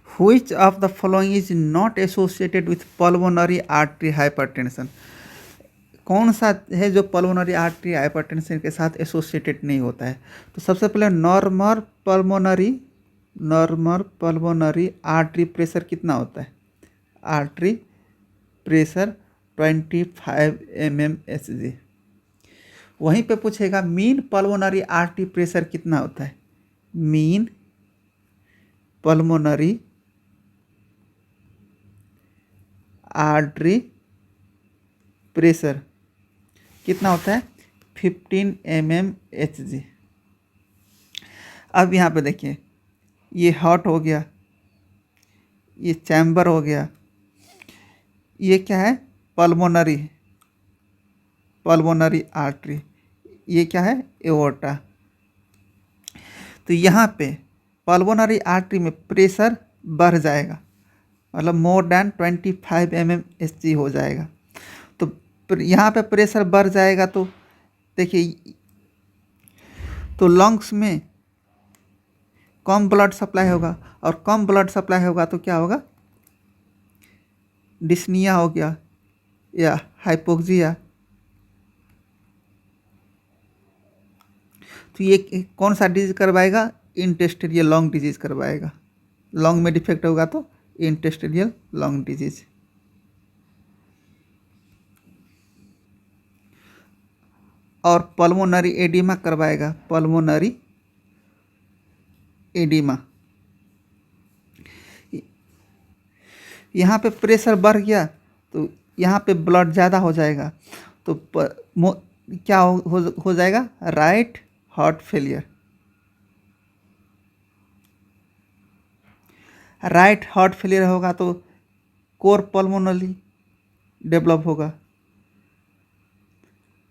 Which of the following is not associated with pulmonary artery hypertension? कौन सा है जो पल्मोनरी आर्टरी हाइपरटेंशन के साथ एसोसिएटेड नहीं होता है? तो सबसे पहले नॉर्मल पल्मोनरी आर्टरी प्रेशर कितना होता है? Artery pressure 25 mmHg। वहीं पे पूछेगा मीन पल्मोनरी आर्टरी प्रेशर कितना होता है? मीन पल्मोनरी आर्टरी प्रेशर कितना होता है? 15 mmHg। अब यहाँ पे देखिए, ये हार्ट हो गया, ये चैम्बर हो गया, ये क्या है? पल्मोनरी आर्टरी, ये क्या है? एओर्टा। तो यहाँ पे पल्मोनरी आर्टरी में प्रेशर बढ़ जाएगा, मतलब मोर देन 25 mmHg हो जाएगा। तो यहाँ पे प्रेशर बढ़ जाएगा तो देखिए, तो लंग्स में कम ब्लड सप्लाई होगा, और कम ब्लड सप्लाई होगा तो क्या होगा? डिस्निया हो गया या हाइपोक्सिया। तो ये कौन सा डिजीज करवाएगा? इंटेस्टिशियल लंग डिजीज करवाएगा। लंग में डिफेक्ट होगा तो इंटेस्टिशियल लंग डिजीज। और पल्मोनरी एडिमा करवाएगा, पल्मोनरी एडिमा। यहाँ पे प्रेशर बढ़ गया तो यहाँ पे ब्लड ज़्यादा हो जाएगा, तो क्या हो जाएगा? Right heart failure. Right heart failure होगा तो कोर पल्मोनली डेवलप होगा,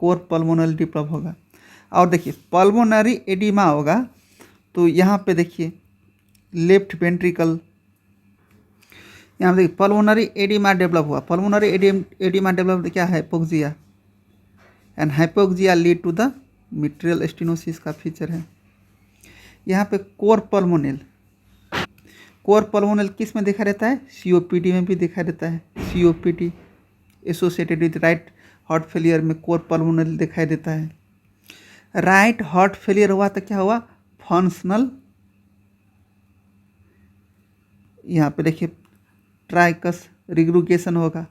कोर पल्मोनली डेवलप होगा। और देखिए पल्मोनरी एडिमा होगा तो यहाँ पे देखिए लेफ्ट वेंट्रिकल, यहाँ देखिए पल्मोनरी एडिमा डेवलप हुआ। पल्मोनरी एडिमा डेवलप क्या है? Hypoxia, and hypoxia lead to the mitral stenosis का फीचर है। यहाँ पे कोर पल्मोनल किस में देखा रहता है? सीओपीडी में भी देखा रहता है। COPD associated with right heart failure में कोर पल्मोनल दिखाई देता है। राइट हार्ट फेलियर हुआ तो क्या हुआ? फंक्शनल, यहाँ पे देखिए ट्राइकस रिग्रुगेशन होगा।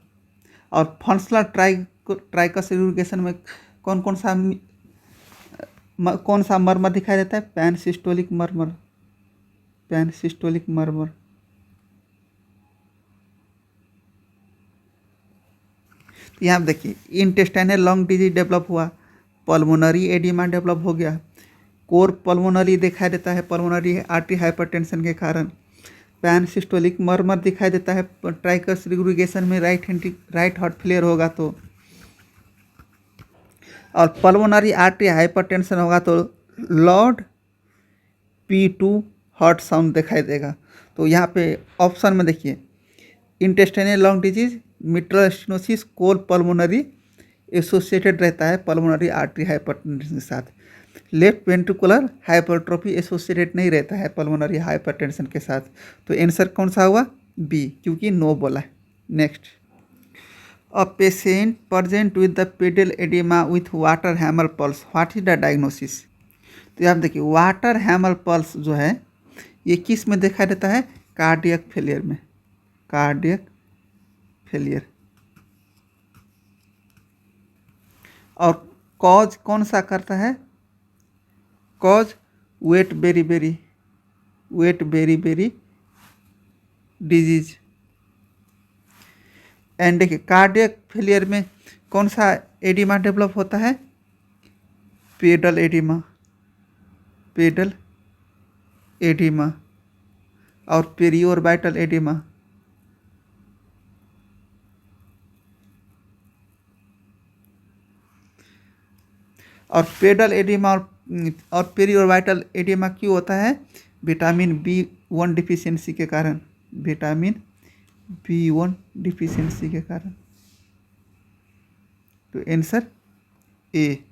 और फंक्शनल ट्राइकस रिग्रुगेशन में कौन सा मर्मर दिखाई देता है? पैनसिस्टोलिक मर्मर। यहाँ देखिए इंटेस्टाइनल लंग डिजीज डेवलप हुआ, पल्मोनरी एडिमा डेवलप हो गया, कोर पल्मोनरी दिखाई देता है पल्मोनरी आर्टरी हाइपरटेंशन के कारण, पैनसिस्टोलिक मर्मर दिखाई देता है ट्राइकस रिग्रुगेशन में राइट हार्ट फेलियर होगा तो, और पल्मोनरी आर्टरी हाइपरटेंशन होगा तो लॉर्ड P2 हार्ट साउंड दिखाई देगा। तो यहाँ पे ऑप्शन में देखिए intestinal lung disease, mitral stenosis, cor pulmonary associated रहता है पल्मोनरी आर्टरी हाइपरटेंशन के साथ। लेफ्ट वेंट्रिकुलर हाइपरट्रोफी एसोसिएटेड नहीं रहता है पल्मोनरी हाइपरटेंशन के साथ। तो आंसर कौन सा हुआ? बी, क्योंकि नो बोला है। Next, a patient present with the pedal edema with water hammer pulse, what is the diagnosis? तो आप देखिए वाटर हैमर पल्स जो है ये किस में देखा देता है? कार्डियक फेलियर में, कार्डियक फेलियर। और कॉज कौन सा करता है? Cause wet beriberi disease. And देखिए कार्डियक फेलियर में कौन सा एडिमा डेवलप होता है? पेडल एडिमा और पेरियोर्बिटल एडिमा। और पेडल एडिमा और पेरियोर्बिटल एडिमा क्यों होता है? विटामिन B1 डिफिशियंसी के कारण, विटामिन B1 डिफिशियंसी के कारण। तो answer A.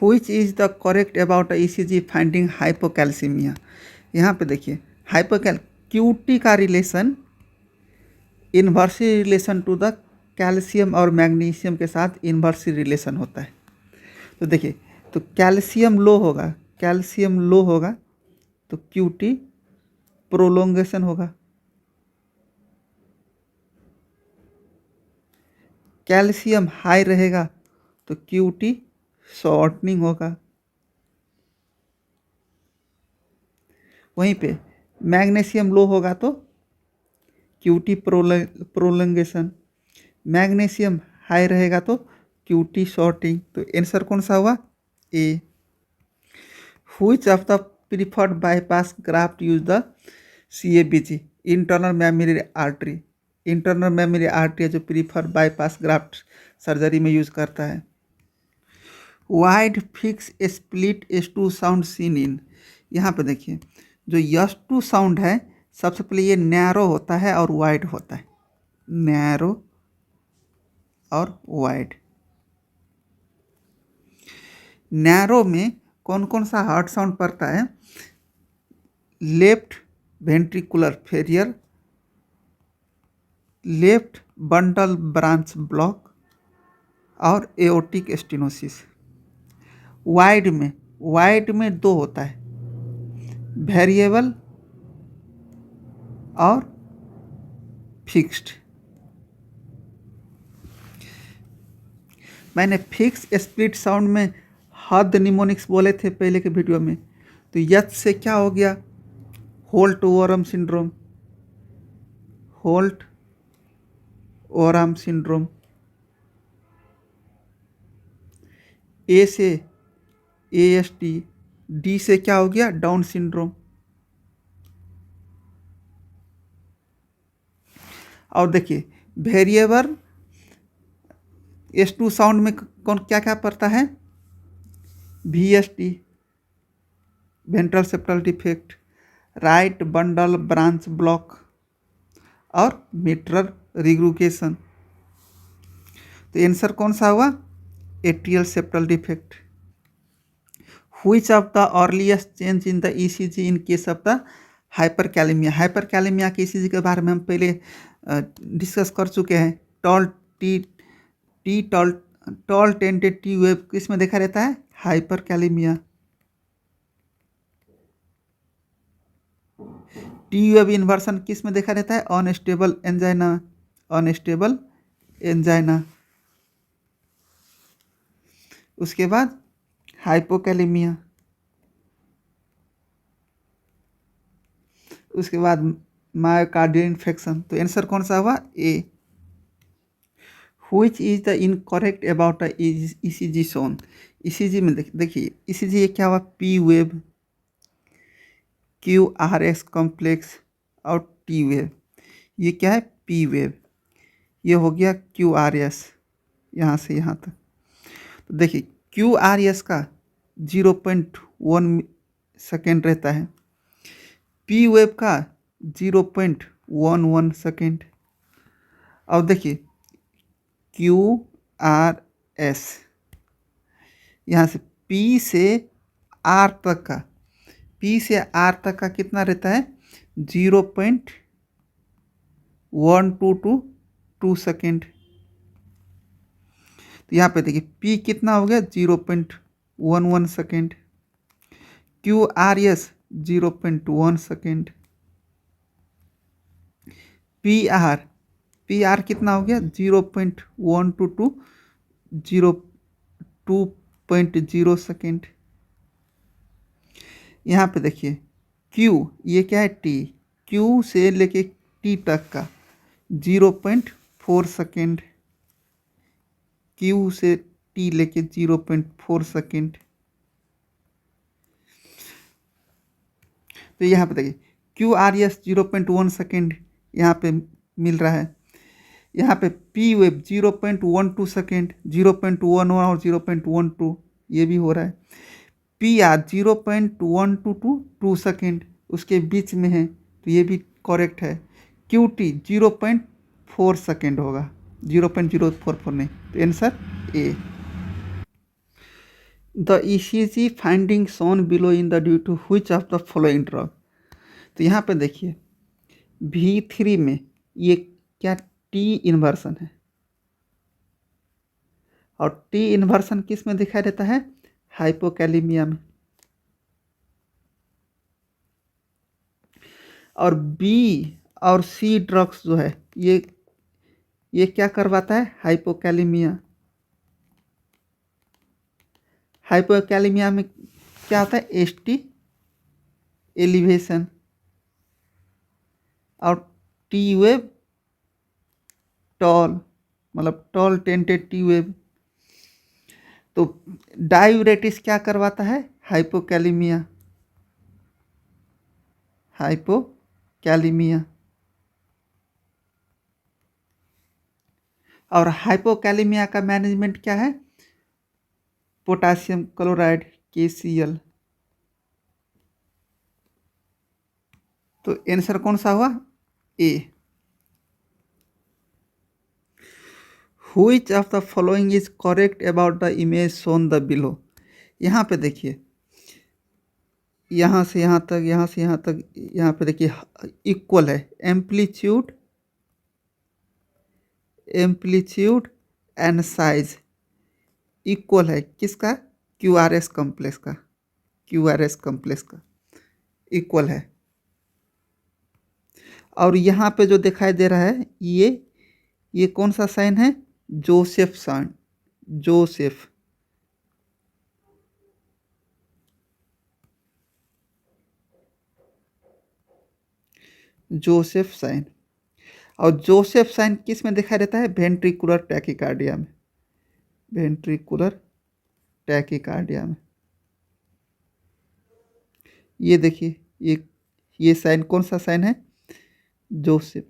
Which is the correct about ECG finding hypocalcaemia? यहाँ पे देखिए क्यूटी का relation inversely relation to the calcium और मैग्नीशियम के साथ इन्वर्सली रिलेशन होता है। तो देखिए, तो कैल्शियम लो होगा तो क्यूटी प्रोलोंगेशन होगा, कैल्शियम हाई रहेगा तो क्यूटी शॉर्टनिंग होगा। वहीं पे मैग्नीशियम लो होगा तो क्यूटी प्रोलोंगेशन, मैग्नीशियम हाई रहेगा तो क्यूटी शॉर्टिंग। तो आंसर कौन सा हुआ? A. Which of the preferred bypass graft use the CABG internal memory artery? Internal memory artery जो प्रीफर्ड बाईपास ग्राफ्ट सर्जरी में यूज करता है। Wide fix split S2 sound seen in, यहाँ पे देखिए जो S2 साउंड है सबसे पहले ये नैरो होता है और वाइड होता है, नैरो और वाइड। नैरो में कौन कौन सा हार्ट साउंड पड़ता है? Left ventricular failure, left bundle branch block और एओर्टिक स्टेनोसिस। वाइड में दो होता है, वेरिएबल और फिक्स्ड। मैंने फिक्स स्प्लिट साउंड में हद निमोनिक्स बोले थे पहले के वीडियो में, तो यच से क्या हो गया? Holt Oram syndrome, Holt Oram syndrome. A से ASD, डी से क्या हो गया? Down syndrome. और देखिए वेरिएबल S2 साउंड में कौन क्या क्या पड़ता है? VSD ventral septal defect, right bundle branch block और मिट्रल रिग्रुगेशन। तो आंसर कौन सा हुआ? Atrial septal defect. Which of the earliest change in the ECG in case of the hyperkalaemia? Hyperkalaemia के ECG के बारे में हम पहले डिस्कस कर चुके हैं। टॉल टेंटेड टी वेव किस में देखा रहता है? हाइपरकैलेमिया। टी वेव इन्वर्सन किस में देखा रहता है? Unstable angina, unstable angina. उसके बाद हाइपोकैलेमिया, उसके बाद मायोकार्डियल इन्फेक्शन। तो आंसर कौन सा हुआ? A. Which is the incorrect about ECG shown? ECG में देखिए ECG ये क्या हुआ? P वेव, QRS कॉम्प्लेक्स और T वेव। ये क्या है? P wave. ये हो गया QRS, यहाँ से यहाँ तक। तो देखिए QRS का 0.1 सेकेंड रहता है, P वेव का 0.11 सेकेंड। और देखिए QRS यहाँ से P से R तक का, P से R तक का कितना रहता है? 0.1222 सेकेंड। तो यहाँ पे देखिए P कितना हो गया? 0.11 सेकेंड, QRS 0.1 सेकेंड, PR कितना हो गया? 0.122 02.0 सेकेंड। यहाँ पे देखिए Q, ये क्या है? T, Q से लेके T तक का 0.4 सेकेंड, Q से T लेके 0.4 सेकेंड। तो यहाँ पे देखिए QRS 0.1 सेकेंड यहाँ पे मिल रहा है। यहाँ पे P वेव 0.12 सेकेंड, 0.11 और 0.12 ये भी हो रहा है। PR 0.122 सेकेंड उसके बीच में है, तो ये भी करेक्ट है। QT 0.4 सेकेंड होगा, 0.044 नहीं। तो answer A. The ECG finding shown below in the due to which of the following drug? तो यहाँ पे देखिए V3 में ये क्या टी इन्वर्सन है, और टी इन्वर्सन किस में दिखाई देता है, हाइपोकैलिमिया में। और बी और सी ड्रग्स जो है ये क्या करवाता है, हाइपोकैलिमिया। हाइपोकैलिमिया में क्या होता है, एसटी एलिवेशन और टी वेव टॉल, मतलब टॉल टेंटेड टी वेव। तो डायूरेटिस क्या करवाता है, हाइपोकैलिमिया, हाइपोकैलिमिया। और हाइपोकैलिमिया का मैनेजमेंट क्या है, पोटासियम क्लोराइड KCl। तो आंसर कौन सा हुआ, ए। Which of the following is correct about the image shown the below। यहाँ पे देखिए, यहाँ से यहाँ तक, यहाँ से यहाँ तक, यहाँ पे देखिए इक्वल है, एम्पलीट्यूड एंड साइज इक्वल है, किसका, QRS कॉम्प्लेक्स का, QRS कॉम्प्लेक्स का इक्वल है। और यहाँ पे जो दिखाई दे रहा है ये कौन सा साइन है, जोसेफ साइन, जोसेफ साइन। और जोसेफ साइन किस में दिखाई देता है, वेंट्रिकुलर टैकीकार्डिया में, वेंट्रिकुलर टैकीकार्डिया में। ये देखिए ये साइन कौन सा साइन है, जोसेफ।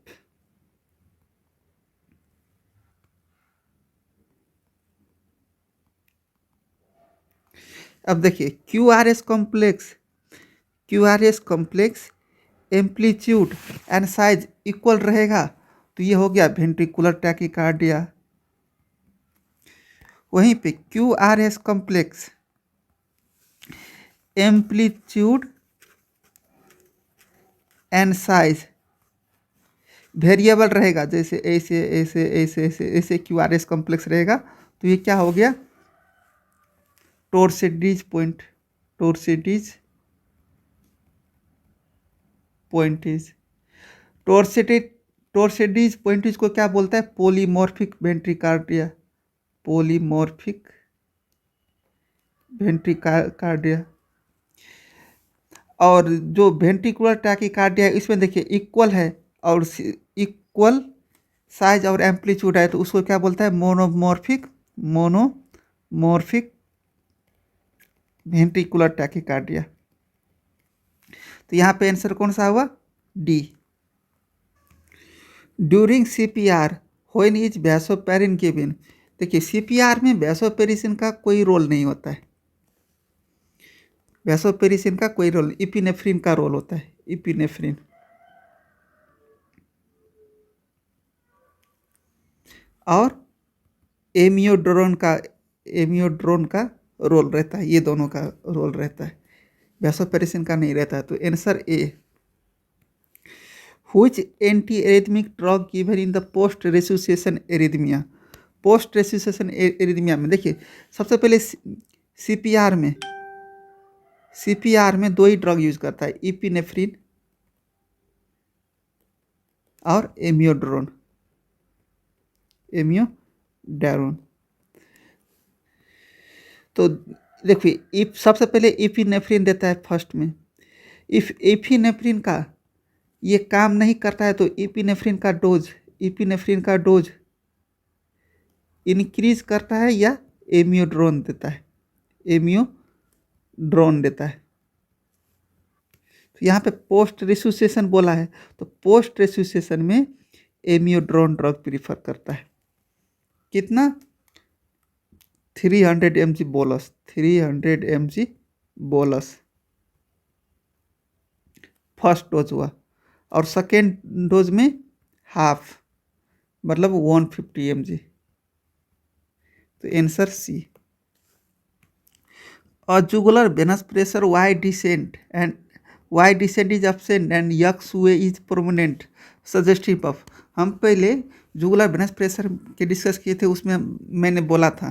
अब देखिए QRS complex amplitude and size equal रहेगा, तो ये हो गया वेंट्रिकुलर टैकीकार्डिया। वहीं पे QRS complex amplitude and size variable रहेगा, जैसे ऐसे ऐसे ऐसे ऐसे ऐसे QRS कॉम्प्लेक्स रहेगा, तो ये क्या हो गया, टोर्सिडीज पॉइंटेज को क्या बोलता है, पॉलीमॉर्फिक वेंट्रिकार्डिया। और जो वेंट्रिकुलर टैकीकार्डिया है इसमें देखिए इक्वल है और इक्वल साइज और एम्पलीट्यूड है, तो उसको क्या बोलता है, मोनोमॉर्फिक वेंट्रिकुलर टैकीकार्डिया। तो यहाँ पे आंसर कौन सा हुआ, D. During CPR when is vasopressin given. देखिए CPR में वैसोपेरिसिन का कोई रोल नहीं होता है, वैसोपेरिसिन का कोई रोल, इपिनेफ्रिन का रोल होता है, इपिनेफ्रिन। और एमियोड्रोन का रोल रहता है, ये दोनों का रोल रहता है, वैसोपेरिसिन का नहीं रहता है। तो answer A. Which anti-arrhythmic drug given in the post-resuscitation arrhythmia। post-resuscitation arrhythmia में देखिए सबसे पहले CPR में दो ही ड्रग यूज करता है, इपिनेफ्रिन और एमियोड्रोन। तो देखिए सबसे पहले इपिनेफ्रिन देता है फर्स्ट में। इपिनेफ्रिन का ये काम नहीं करता है तो इपिनेफ्रिन का डोज इंक्रीज करता है या एमियोड्रोन देता है। तो यहाँ पे पोस्ट रिसुसिएशन बोला है, तो पोस्ट रिसुसिएशन में एमियोड्रोन ड्रग प्रीफर करता है। कितना, 300 mg बोलस फर्स्ट डोज हुआ, और सेकेंड डोज में हाफ, मतलब 150 mg। तो answer C. Jugular venous pressure y descent and y descent is absent and x wave is permanent suggestive of. हम पहले जुगुलर वेनस प्रेशर के डिस्कस किए थे, उसमें मैंने बोला था,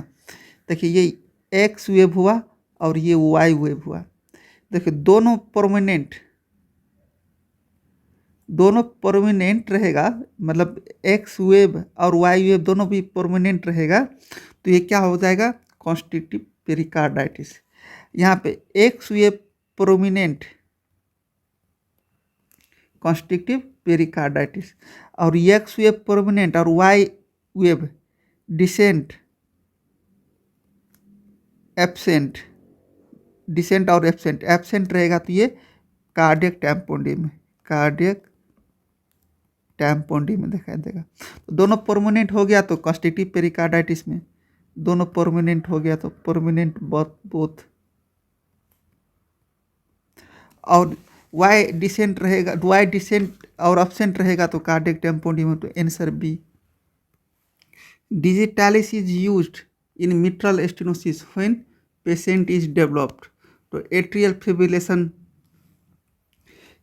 देखिए ये एक्स वेव हुआ और ये वाई वेव हुआ। देखिए दोनों परमानेंट रहेगा, मतलब एक्स वेव और वाई वेव दोनों भी परमानेंट रहेगा, तो ये क्या हो जाएगा, कॉन्स्टिट्यूटिव पेरिकार्डाइटिस। यहाँ पे x wave prominent constrictive pericarditis, और एक्स वेव परमानेंट और y wave descent absent, descent और एब्सेंट रहेगा तो ये कार्डियक टैम्पोंडी में दिखाई देगा। तो दोनों परमानेंट हो गया तो कॉन्स्ट्रिक्टिव पेरिकार्डाइटिस में, दोनों परमानेंट हो गया तो परमानेंट बोथ। और वाई डिसेंट रहेगा, वाई डिसेंट और एब्सेंट रहेगा तो कार्डियक टैम्पोंडी में, तो answer B. Digitalis is used in mitral stenosis when patient is developed, तो atrial fibrillation,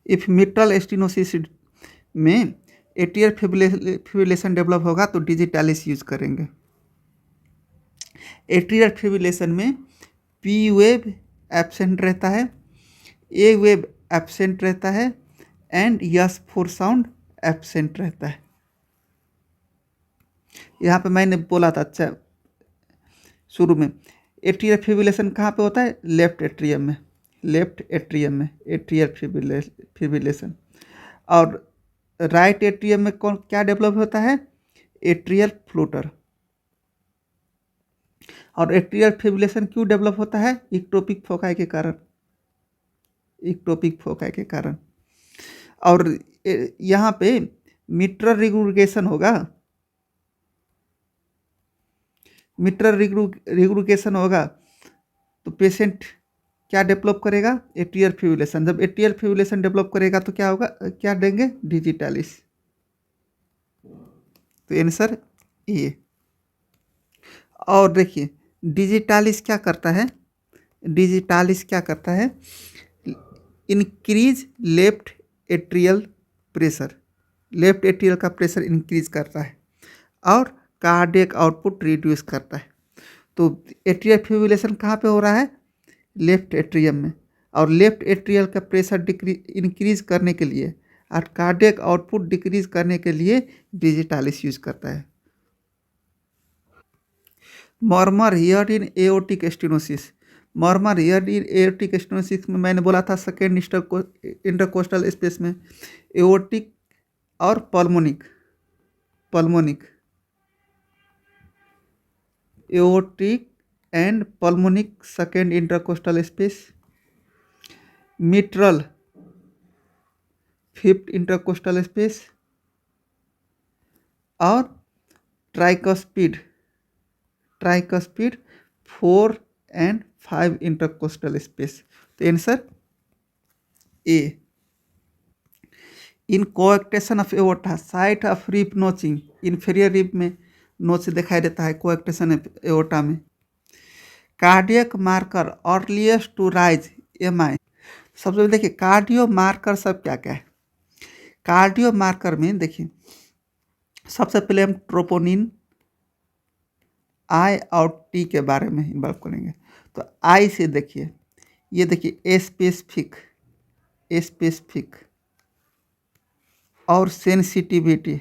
if mitral stenosis में एट्रियल फिब्रिलेशन डेवलप होगा तो डिजिटालिस यूज करेंगे। एट्रियल फिब्रिलेशन में पी वेव एब्सेंट रहता है, ए वेव एब्सेंट रहता है and S four sound absent रहता है। यहाँ पे मैंने बोला था अच्छा शुरू में, एट्रियल फिब्रिलेशन कहाँ पे होता है, लेफ्ट एट्रियम में एट्रियल फिब्रिलेशन। और राइट एट्रियम में कौन क्या डेवलप होता है, एट्रियल फ्लूटर। और एट्रियल फिब्रिलेशन क्यों डेवलप होता है, इक्टोपिक फोकाई के कारण। और यहाँ पे मिट्रल रिग्रुगेशन होगा, तो पेशेंट क्या डेवलप करेगा, एट्रियल फिब्रिलेशन। जब एट्रियल फिब्रिलेशन डेवलप करेगा तो क्या होगा, क्या देंगे, डिजिटालिस। तो आंसर ए। और देखिए डिजिटालिस क्या करता है, इंक्रीज लेफ्ट एट्रियल का प्रेशर इंक्रीज करता है और कार्डियक आउटपुट रिड्यूस करता है। तो एट्रियल फिब्रिलेशन कहाँ पे हो रहा है, लेफ्ट एट्रियम में, और लेफ्ट एट्रियल का प्रेशर इंक्रीज करने के लिए और कार्डियक आउटपुट डिक्रीज करने के लिए डिजिटालिस यूज करता है। Murmur here in aortic stenosis, में मैंने बोला था सेकेंड इंटरकोस्टल स्पेस में एओर्टिक और pulmonic, aortic and pulmonic second intercostal space, mitral fifth intercostal space, और ट्राइकस्पिड 4 एंड 5 इंटरकोस्टल स्पेस। तो answer A. In coarctation of aorta, site of rib notching, inferior rib में notch दिखाई देता है coarctation of aorta में। Cardiac marker earliest to rise MI, सबसे पहले देखिए कार्डियो मार्कर सब क्या क्या है। कार्डियो मार्कर में देखिए सबसे पहले हम ट्रोपोनिन, आई और टी के बारे में इन्वॉल्व करेंगे। तो आई से देखिए, ये देखिए स्पेसिफिक और सेंसिटिविटी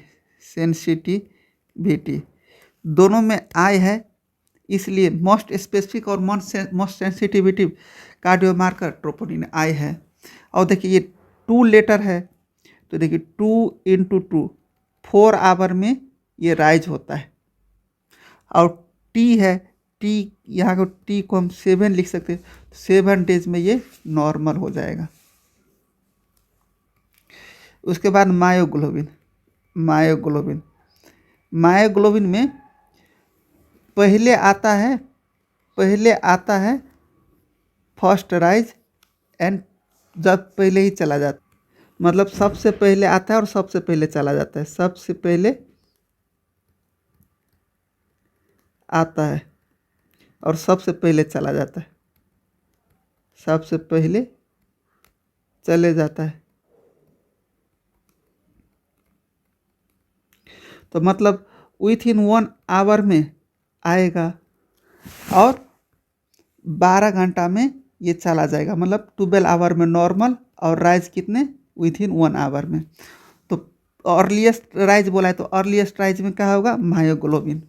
दोनों में आई है, इसलिए मोस्ट स्पेसिफिक और most sensitivity cardio marker troponin आई है। और देखिए ये 2 लेटर है, तो देखिए 2 × 2 4 आवर में ये राइज होता है। और टी है, टी यहाँ को टी को हम 7 लिख सकते हैं, 7 डेज में ये नॉर्मल हो जाएगा। उसके बाद मायोग्लोबिन में पहले आता है फर्स्ट राइज एंड जब पहले ही चला जाता, मतलब सबसे पहले आता है और सबसे पहले चला जाता है, सबसे पहले आता है और सबसे पहले चला जाता है, सबसे पहले चले जाता है। तो मतलब विथ इन 1 आवर में आएगा और 12 घंटा में ये चला जाएगा, मतलब 12 आवर में नॉर्मल और राइज कितने विथ इन 1 आवर में। तो अर्लीस्ट राइज बोला है तो अर्लीस्ट राइज में क्या होगा मायोग्लोबिन।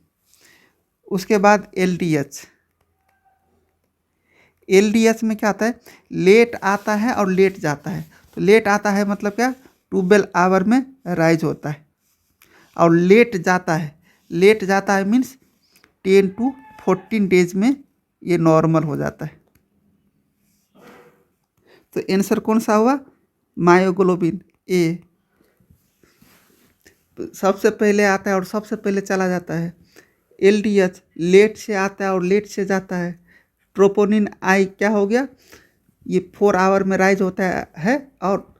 उसके बाद एलडीएच। एलडीएच में क्या आता है, लेट आता है और लेट जाता है। तो लेट आता है मतलब क्या 12 आवर में राइज होता है, और लेट जाता है मीन्स 10 to 14 डेज में ये नॉर्मल हो जाता है। तो आंसर कौन सा हुआ मायोग्लोबिन ए। सबसे पहले आता है और सबसे पहले चला जाता है। एलडीएच लेट से आता है और लेट से जाता है। ट्रोपोनिन आई क्या हो गया, ये 4 आवर में राइज होता है और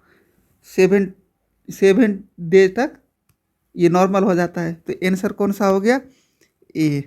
7 डे तक ये नॉर्मल हो जाता है। तो आंसर कौन सा हो गया ए।